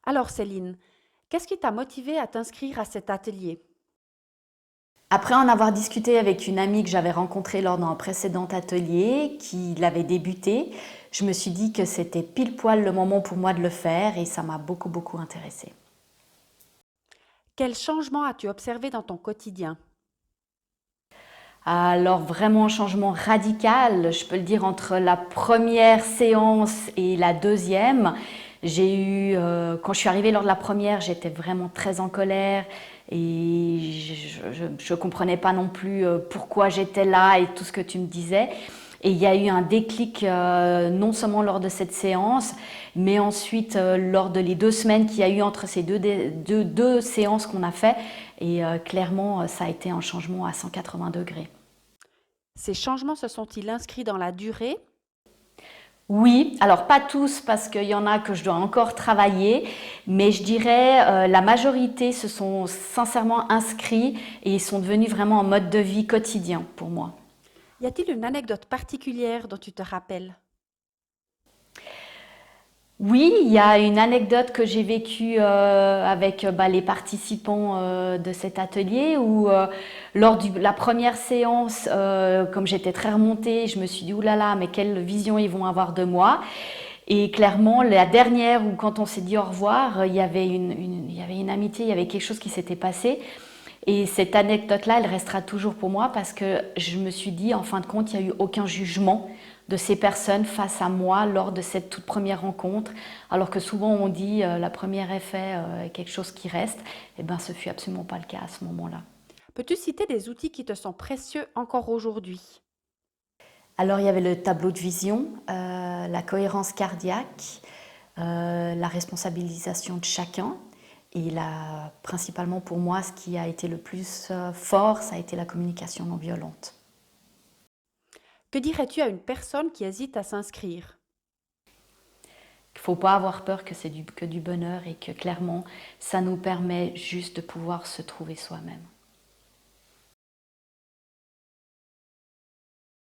Alors Céline, qu'est-ce qui t'a motivée à t'inscrire à cet atelier? Après en avoir discuté avec une amie que j'avais rencontrée lors d'un précédent atelier, qui l'avait débuté, je me suis dit que c'était pile poil le moment pour moi de le faire et ça m'a beaucoup intéressée. Quel changement as-tu observé dans ton quotidien? Alors vraiment un changement radical, je peux le dire, entre la première séance et la deuxième. Quand je suis arrivée lors de la première, j'étais vraiment très en colère et je ne comprenais pas non plus pourquoi j'étais là et tout ce que tu me disais. Et il y a eu un déclic non seulement lors de cette séance, mais ensuite lors de les 2 semaines qu'il y a eu entre ces deux séances qu'on a fait. Et clairement, ça a été un changement à 180 degrés. Ces changements se sont-ils inscrits dans la durée? Oui, alors pas tous parce qu'il y en a que je dois encore travailler, mais je dirais la majorité se sont sincèrement inscrits et ils sont devenus vraiment un mode de vie quotidien pour moi. Y a-t-il une anecdote particulière dont tu te rappelles? Oui, il y a une anecdote que j'ai vécue avec les participants de cet atelier où lors de la première séance, comme j'étais très remontée, je me suis dit oulala, mais quelle vision ils vont avoir de moi. Et clairement, la dernière, où quand on s'est dit au revoir, il y avait une amitié, il y avait quelque chose qui s'était passé. Et cette anecdote-là, elle restera toujours pour moi parce que je me suis dit, en fin de compte, il n'y a eu aucun jugement de ces personnes face à moi lors de cette toute première rencontre. Alors que souvent on dit la première effet est quelque chose qui reste. Et bien, ce fut absolument pas le cas à ce moment-là. Peux-tu citer des outils qui te sont précieux encore aujourd'hui? Alors il y avait le tableau de vision, la cohérence cardiaque, la responsabilisation de chacun. Et là, principalement pour moi, ce qui a été le plus fort, ça a été la communication non violente. Que dirais-tu à une personne qui hésite à s'inscrire? Il ne faut pas avoir peur que c'est que du bonheur et que clairement, ça nous permet juste de pouvoir se trouver soi-même.